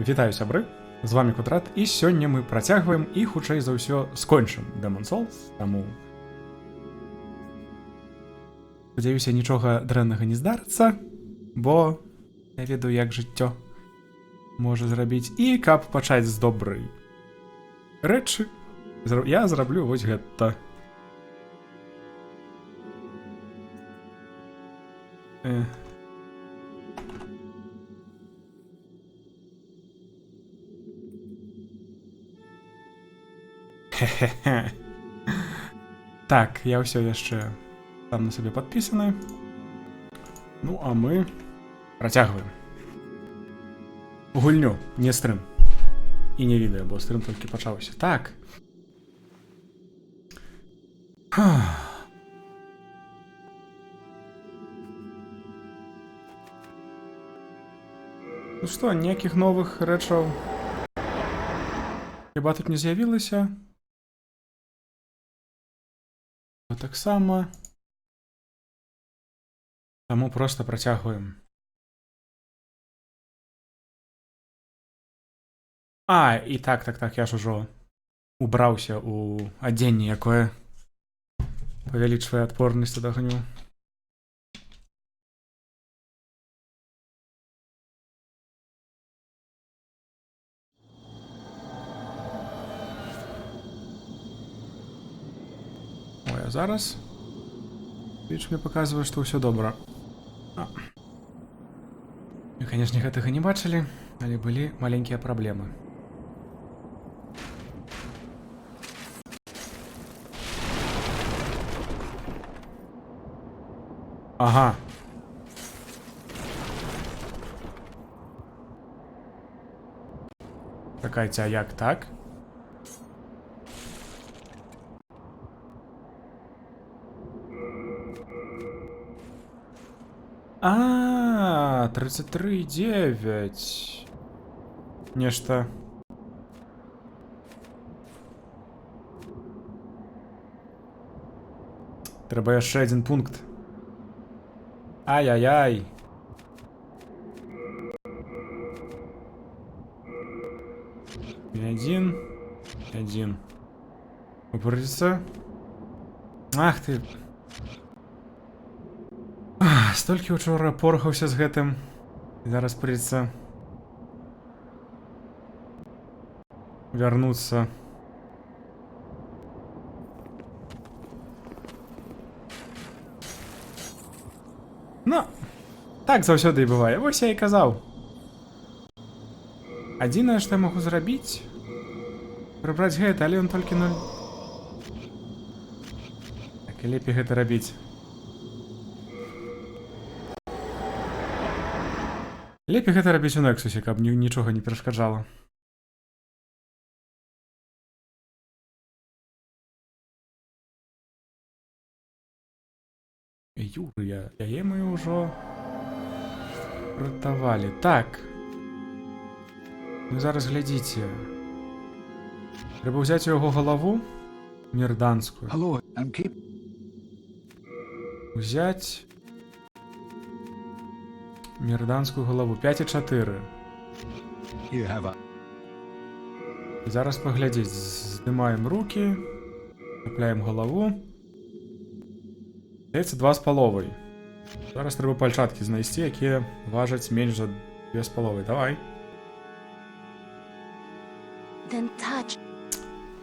Вітаю, сябры, з вами Квадрат, і сёння мы працягваем і хутчэй за ўсё скончым Demon's Souls, таму спадзяюся, нічога дрэннага не здарыцца, бо я ведаю, як жыццё можа зрабіць. І каб пачаць з добрай рэчы, я зраблю вось гэта. Хе-хе-хе. Так, я ўсё яшчэ там на сабе падпісаны. Ну, а мы працягваем гульню, не стрым. І не відэа, бо стрым толькі пачаўся. Так. Ну што, ніякіх новых рэчаў хіба тут не з'явілася? Таксама. Таму проста працягваем. І так, я ж ужо убраўся ў адзенне, якое павялічвае адпорнасць да агню. Ой, а зараз Twitch мне паказвае, што ўсё добра. Мы, канешне, гэтага не бачылі, але былі маленькія праблемы. Ага. Чакайце, а як так? А, 33,9. Нешта. Трэба яшчэ адзін пункт. Ай-яй-яй. Один. Упориться. Ах ты. Столькі учора порхаўся з гэтым. І зараз прыйдзецца вярнуцца. Ну, так заўсёды і бывае. Вось я і казаў. Адзінае, што я магу зрабіць, прыбраць гэта, але ён толькі 0. Так, і лепей гэта рабіць. Лепей гэта рабіць у Нексусе, каб нічога не перашкаджала. Юрыя, яе мы ўжо ратавалі. Так. Ну зараз глядзіце. Трэба ўзяць у яго галаву мірданскую. Узяць мірданскую галаву 5,4. Зараз паглядзець. Здымаем руки, купляем галаву. Здаецца, 2,5. Зараз трэба пальчаткі знайсці, якія важаць менш за 2,5. Давай.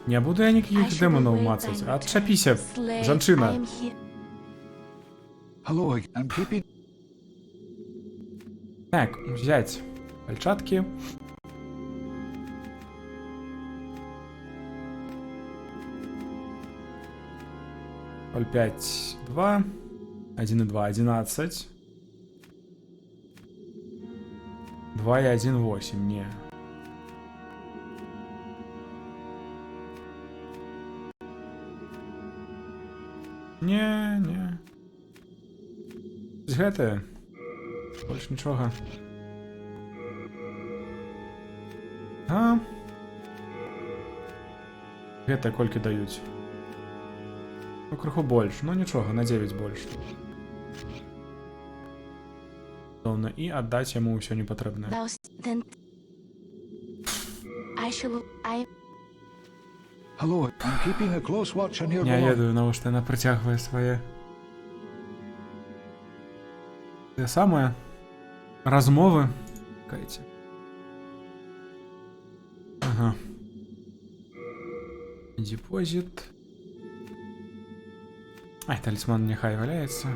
Не буду я никаких дэмонаў мацаць. Адчапіся, жанчына. Так, взять пальчатки. Поль 5, 2. 1,2, 11. 2 и 1,8, не. Не. Гэтае. Больш нічога. Гэта колькі даюць? Ну, крыху больш, ну нічога, на 9 больш. І аддаць яму ўсё непатрэбнае. Hello, I'm keeping a close watch on your Я belongings. ведаю, навошта яна прыцягвае свае те самыя размовы. Чакайце. Ага. Депозит. Ай, талисман няхай валяецца.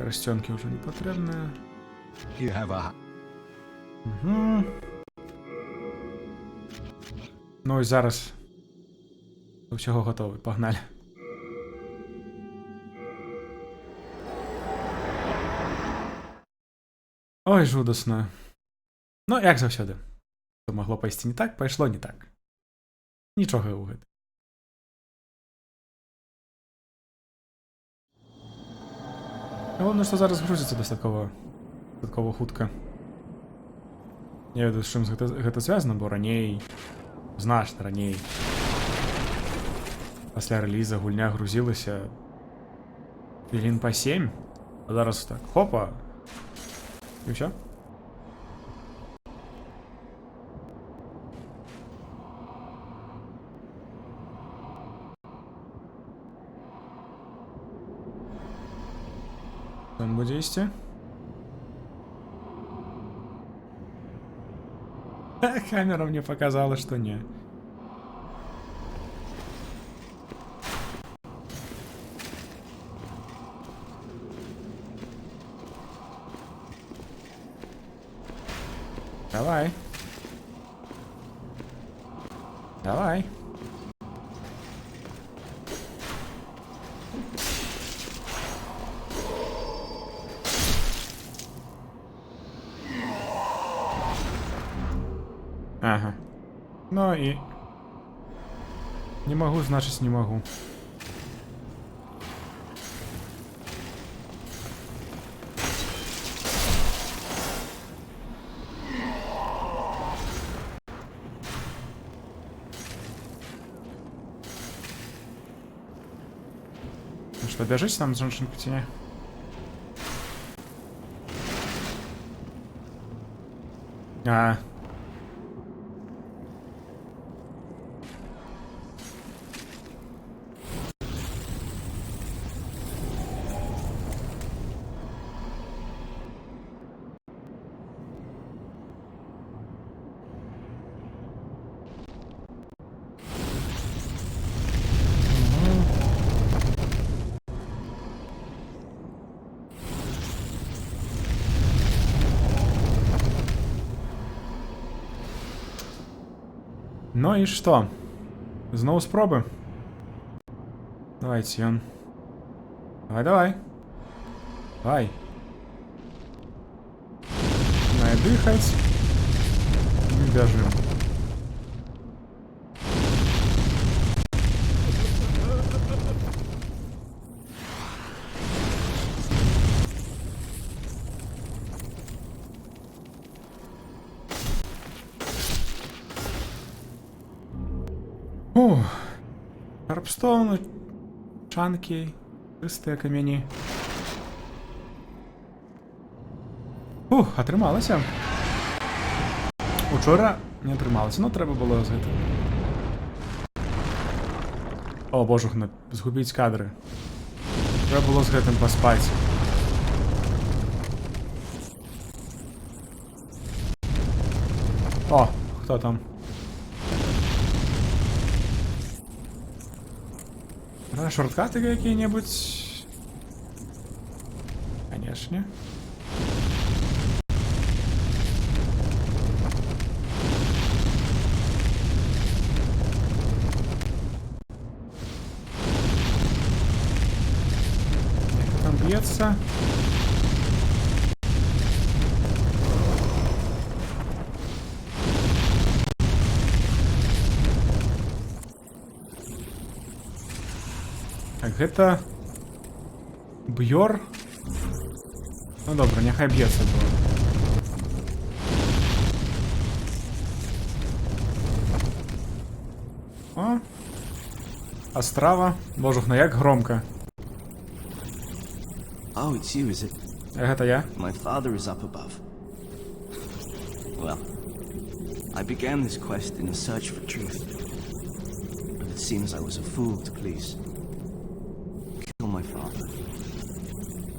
Растёнкі ўжо не патрэбныя. You have a... Угу. Ну і зараз до всього готовий. Погнали. Ой, жудасно. Ну, як завсёды. Що могло пайсці не так, пайшло не так. Нічога ў гэта. Галоўнае, што зараз грузіцца дастаткова хутка. Не ведаю, з чым гэта звязана, бо раней, значна раней, пасля рэліза гульня грузілася хвілін па 7, а зараз так, хопа, і ўсё. Там будзе ісці? Камера мне показала, что не. Давай. Давай. Ага. Ну и... Не могу, значит не могу. Ну что, бежите там, Джоншин Путине? А. Ну и что? Знову спроби. Давай, Тион. Давай. Давай. Дай дыхать. И бежим. Харпстоун, чанки, чистые камені. Атрымалася. Учора не атрымалася, но трэба было з гэтым. О, божухна, згубіць кадры. Трэба было з гэтым паспаць. О, хто там? Шорткаты какие-нибудь? Конечно. Как там бьется? Так, гэта Бьор. Ну добра, няхай б'ецца было. О! Астрава. Божухна, як громко. Oh, it's you, is it? Гэта я. My father is up above. Well, I began this quest in a search for truth. But it seems I was a fool to please. Kill my father.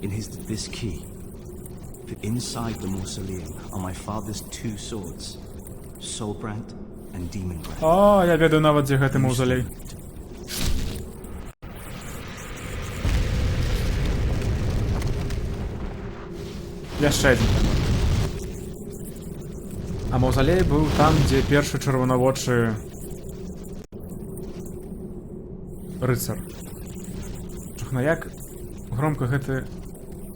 In this key. For inside the mausoleum are my father's two swords. Soulbrand and Demonbrand. О, я ведаю нават, дзе гэты маўзалей. Яшчэ адзін. А маўзалей быў там, дзе першы чырванавочы рыцар. Чухна, як громка гэты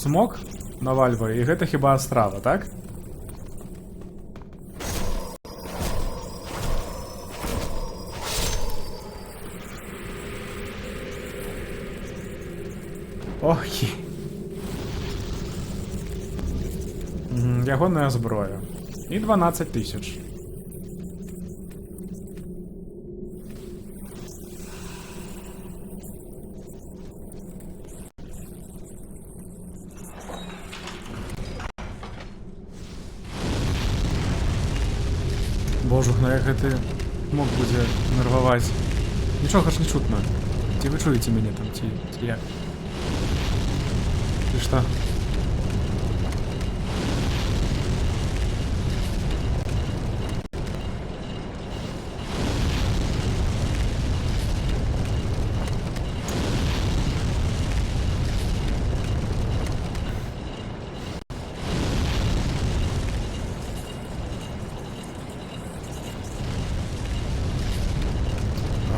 смок навальвае, і гэта хіба астрава, так? Ох, ягоная зброя. І 12 тысяч. Божух, ну як гэты мог будзе нерваваць. Нічога ж не чутно. Ці вы чуеце мяне там, ці як? Ты што?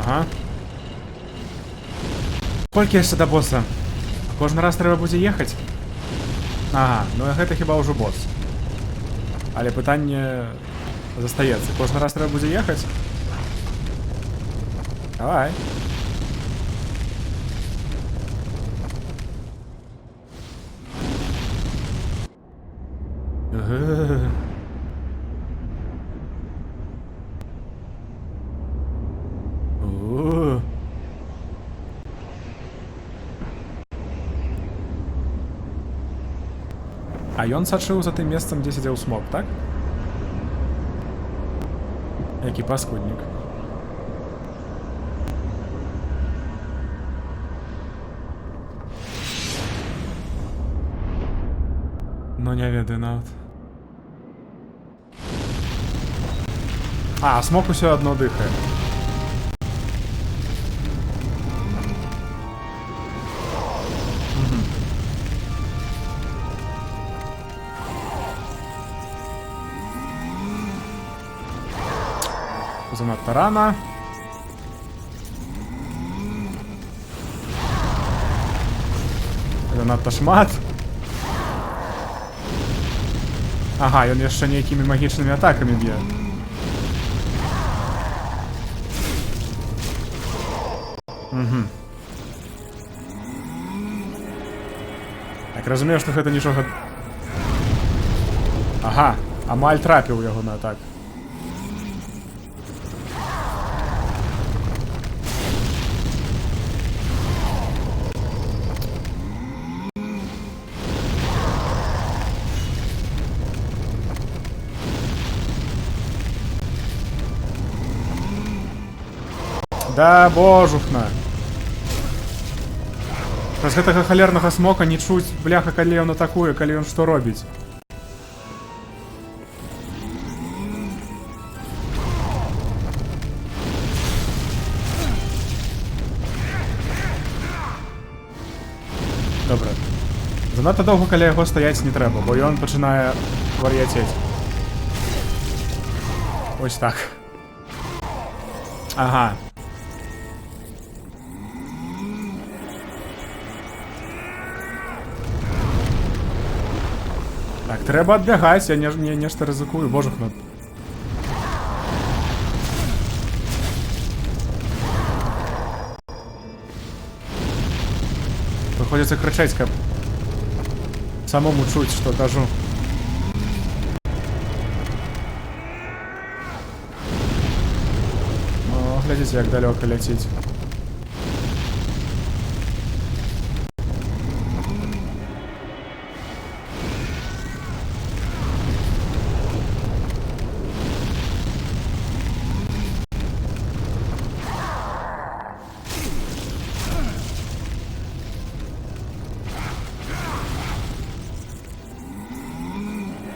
Ага. Колькі яшчэ да боса? Кожны раз трэба будзе ехаць? Ага, ну гэта хіба ўжо бос. Але пытанне застаецца. Кожны раз трэба будзе ехаць? Давай. А ён сачыў за тым месцам, дзе сядзеў смок, так? Які паскуднік. Ну не ведаю нават. А, смок усё адно дыхае. Занадто рано. Занадто шмат. Ага, ён яшчэ нейкімі магічнымі атакамі б'е. Угу. Так, разумею, што гэта нічога... Ага, амаль трапіў яго на атаку. Да, божухна. Праз гэтага халернага смока не чуць, бляха, калі ён атакуе, калі ён што робіць. Добра. Занадта доўга каля яго стаяць не трэба, бо ён пачынае вар'яцець. Ось так. Ага. Так, трэба адбягаць, я нешта рызыкую, божухна. Прыходзіцца крычаць, каб самому чуць, што кажу. Ну, глядзіце, як далёка ляціць.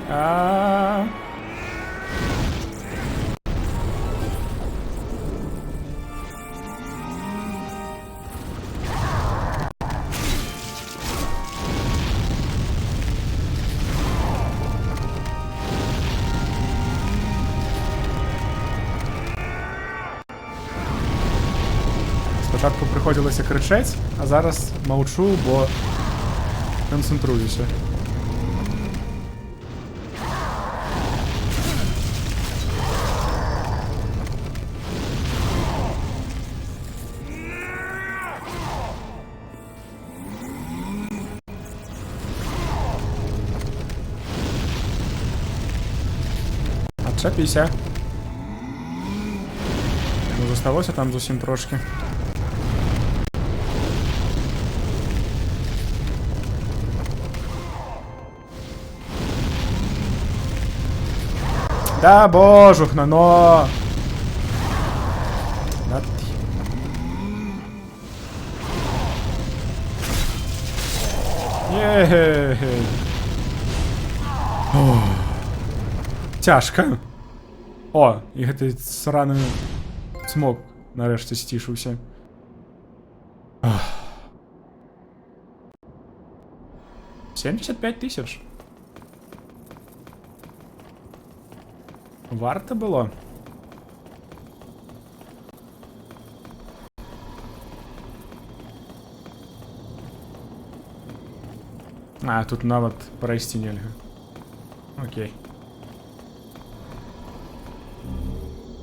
А. Спочатку приходилося кричать, а зараз мовчу, бо концентруюся. Отчепися. Ну, зосталося там зовсім трошки. Да божухна, но... Да ти. Єгей. Ох. Тяжко. О, і гэтий сраний смок нарешті стішився. Ох. 75 тисяч. Варто було. А, тут навіть пройсти нельга. Окей.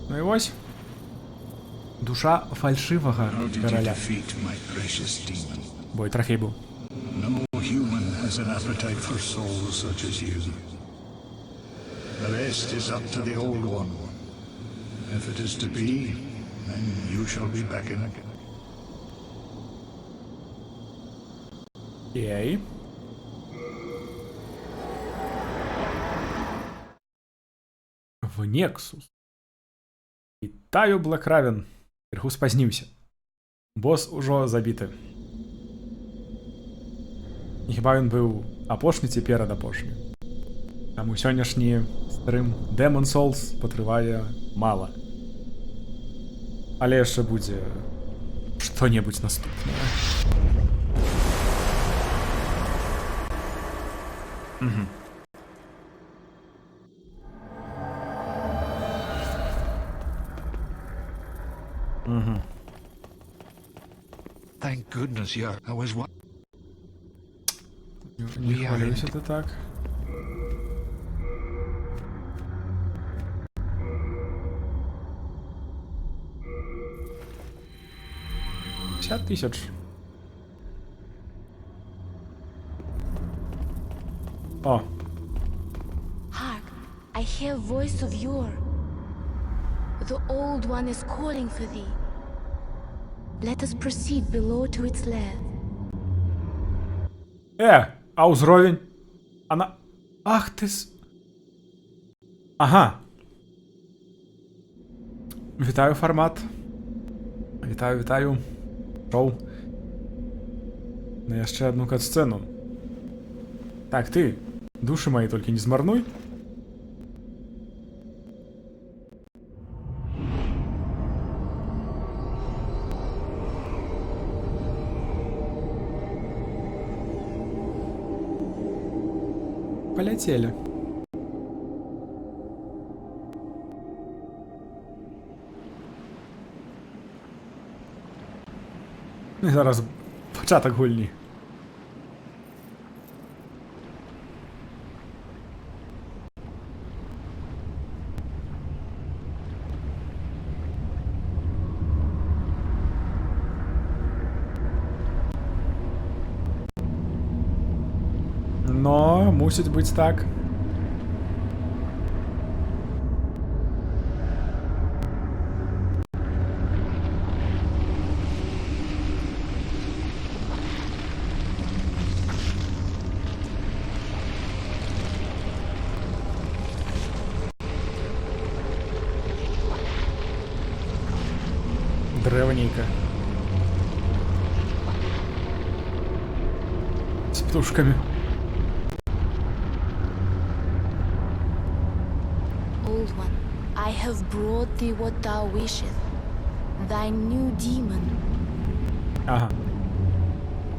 Ну і ось. Душа фальшивого How did you короля. defeat my precious demon? Бой трохи був. No human has an appetite for souls such as you. The rest is up to the Old One. If it is to be, then you shall be beckoned. Окей. В Нексус. Вітаю, Блекравен. Криху спазнівся. Бос ужо забіты. І хіба він быў апошні ці перад апошні. Таму сённяшні стрым Demon Souls патрывае мала. Але яшчэ будзе што-небудзь наступнае. Thank goodness you're... I was wa- Не хвалюйся ти так. $50,000. О, Hark, I hear voice of yore. The old one is calling for thee. Let us proceed below to its lair. а узровень? Она... Ах ти с... Ага. Вітаю, формат. Вітаю, вітаю. Шоу. На яшчэ одну кат-сцену. Так, ты, души мои только не змарнуй. Полетели. І зараз початок гульні. Но мусить бути так. Древненько. С птушками. Old One, I have brought thee what thou wishest, thy new demon. Ага.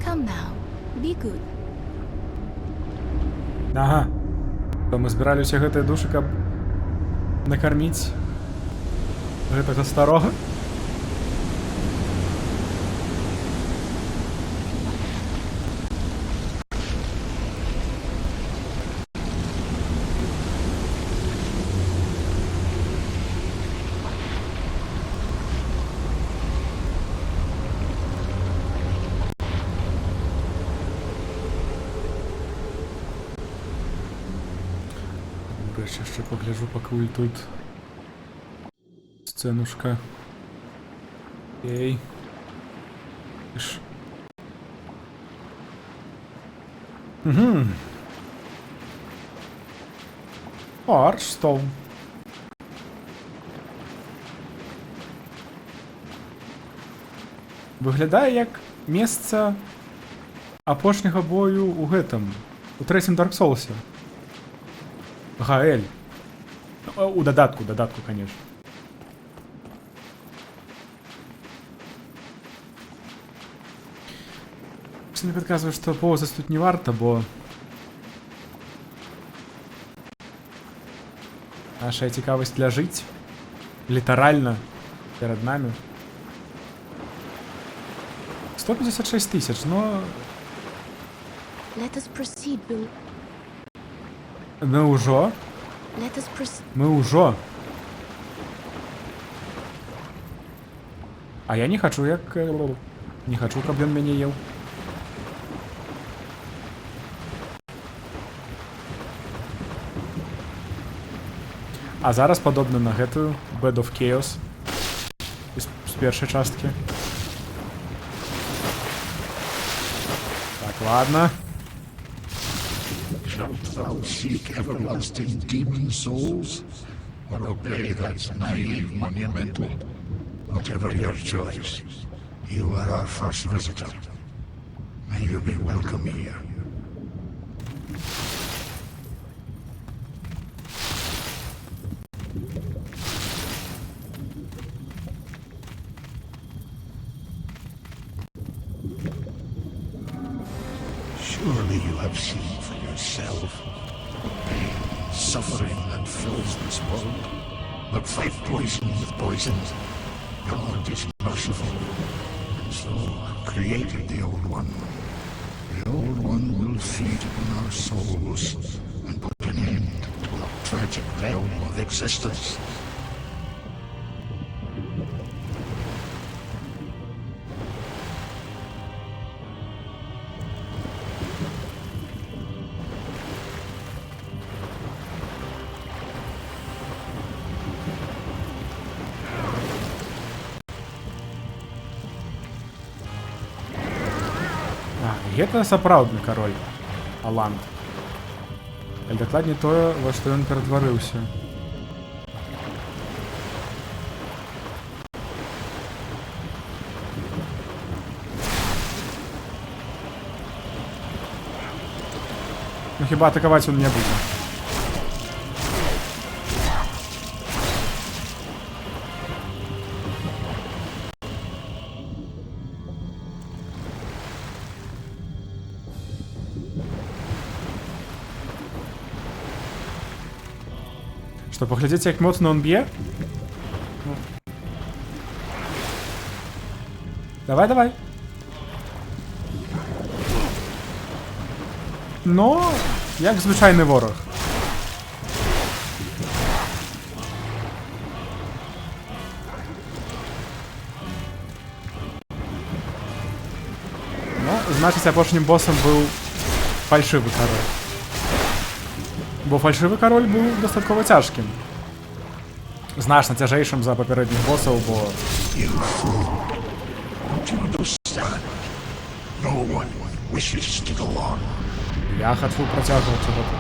Come now, be good. Ага. То мы збіралі ўсе гэтыя душы, каб накарміць гэтага старога? Ще погляжу, поки тут сценушка. Окей. Угу. О, Арчстоун. Виглядає як месца апошняга бою у гэтым, у трэцім Dark Souls'е. Гаэль. У додатку, конечно. Все мне подказывает, что ползать тут не варто, бо наша цікавість ляжить літерально перед нами. 156 тысяч, но... Let us proceed, Bill. Мы уже? Let us proceed. Мы уже. А я не хочу, як... Не хочу, каб ён мяне ел. А зараз падобна на гэтую Bed of Chaos з першай часткі. Так, ладно. Shalt thou seek everlasting demon souls, or obey that naive monumental? Whatever your choice, you are our first visitor. May you be welcome here. Surely you have seen for yourself the pain and suffering that fills this world. But fight poison with poison. God is merciful, and so created the Old One. The Old One will feed upon our souls and put an end to our tragic realm of existence. Гэта сапраўдны кароль Аланд. Але дакладней тое, во што ён ператварыўся. Ну хіба атакаваць ён не будзе. Што, паглядзіце, як моцна он б'е? Ну. Давай, давай. Ну, як звичайний ворог. Ну, значить, апошнім босом був фальшивий король. Бо фальшивий король був достатково тяжким. Значно тяжейшим за попередніх босів, бо... You fool. Don't you understand? No one wishes to go on. Я хочу протягувати чого-то.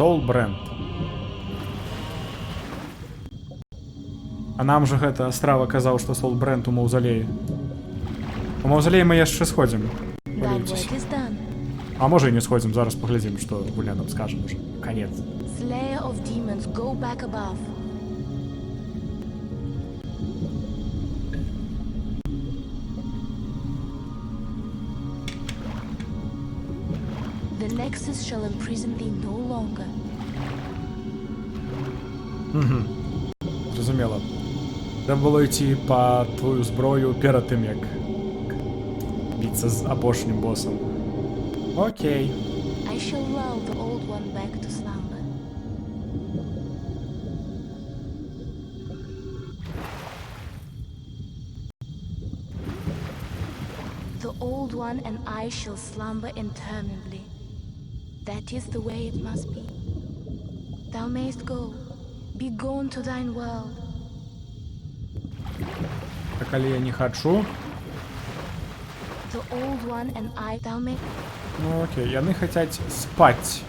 Soul Brand. А нам же гэта Астрава казаў, што Soul Brand у маўзалеі. У маўзалей мы яшчэ сходзім. That Паведзіся. work is done. А можа і не сходзім, зараз паглядзім, што гульня нам скажа уже. Канец. Slayer of demons, go back above. The Nexus shall imprison thee no longer. Зрозуміло. Треба було йти по твою зброю перед тим, як битися з апошнім босом. Окей. I shall lull the old one back to slumber. The old one and I shall slumber interminably. That is the way it must be. Thou mayst go. Be gone to thine world. Так, але я не хочу. The old one and I, thou may... Ну окей, яны хотять спать.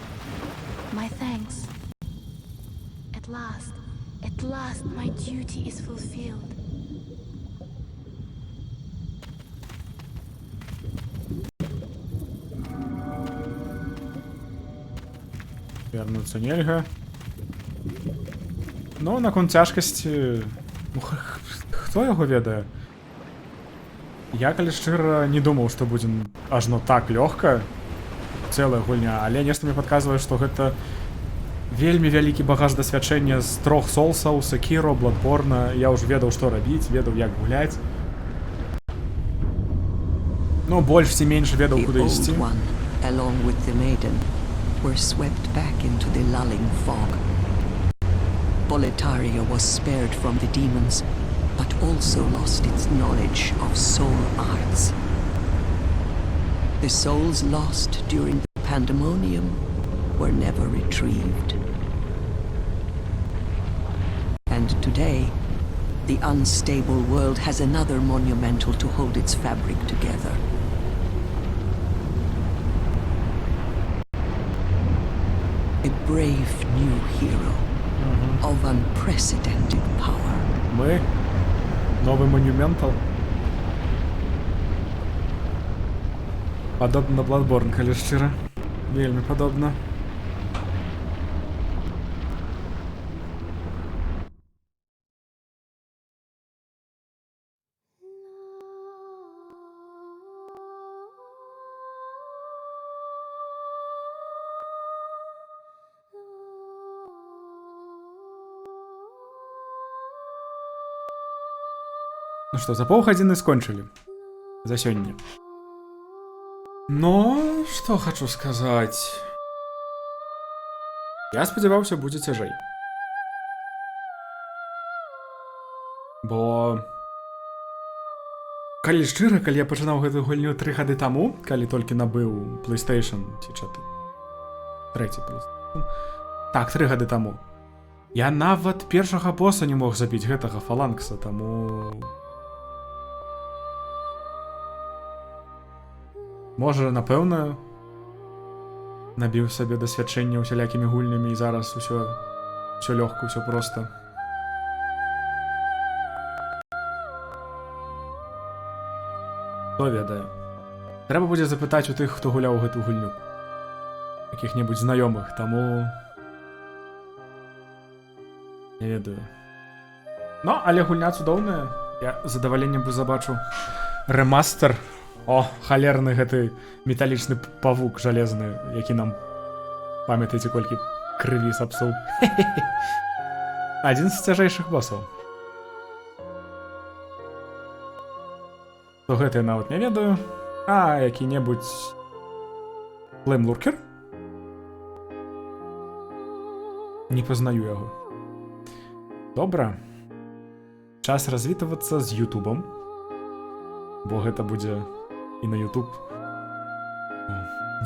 My thanks. At last my duty is fulfilled. Вернуться нельга. Ну, наконт цяжкасці... Ну, хто яго ведае? Я, калі шчыра, не думаў, што будзе ажно так лёгка. Цэлая гульня, але нешта мне падказвае, што гэта вельмі вялікі багаж дасвядчэння з 3 соусаў, Sekiro, Bloodborne. Я ўжо ведаў, што рабіць, ведаў, як гуляць. Ну, больш ці менш ведаў, куды The ісці. Old One, along with the Maiden, were swept back into the lulling fog. Boletaria was spared from the demons, but also lost its knowledge of soul arts. The souls lost during the pandemonium were never retrieved. And today, the unstable world has another monumental to hold its fabric together. A brave new hero of unprecedented power. Мы? Новый монументал? Падобна на Bloodborne, калі шчыра. Вельмі падобна. Ну што, за паўгадзіны скончылі. За сёння. Но, што хачу сказаць. Я спадзяваўся, будзе цяжэй. Бо... Калі шчыра, калі я пачынаў гэтую гульню 3 гады таму, калі толькі набыў PlayStation, ці 4. Трэці PlayStation. Так, 3 гады таму. Я нават першага боса не мог забіць гэтага фаланкса, таму... Можа, напэўна, набіў сабе дасвядчэнне усялякімі гульнямі і зараз усё лёгка, усё проста. Хто ведае? Трэба будзе запытаць у тых, хто гуляў гэту гульню. Якіх-небудзь знаёмых, таму... Не ведаю. Ну, але гульня цудоўная. Я з задаваленнем бы забачыў рэмастер. О, халерны гэты металічны павук жалезны, які нам, памятаеце, колькі крыві сапсуў. Адзін з цяжэйшых босаў. То гэта я нават не ведаю. А, які-небудзь... Флеймлуркер? Не пазнаю яго. Добра. Час развітвацца з Ютубам. Бо гэта будзе... і на YouTube.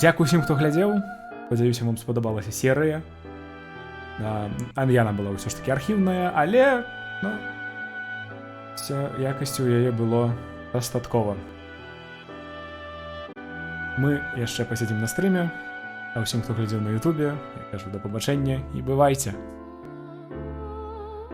Дзякуй усім, хто глядзеў. Спадзяюся, вам спадабалася серыя. Яна была ўсё ж такі архіўная, але ну, якасці ў яе было дастаткова. Мы яшчэ пасядзім на стрыме, а ўсім, хто глядзеў на YouTube, я кажу да пабачэння і бывайце.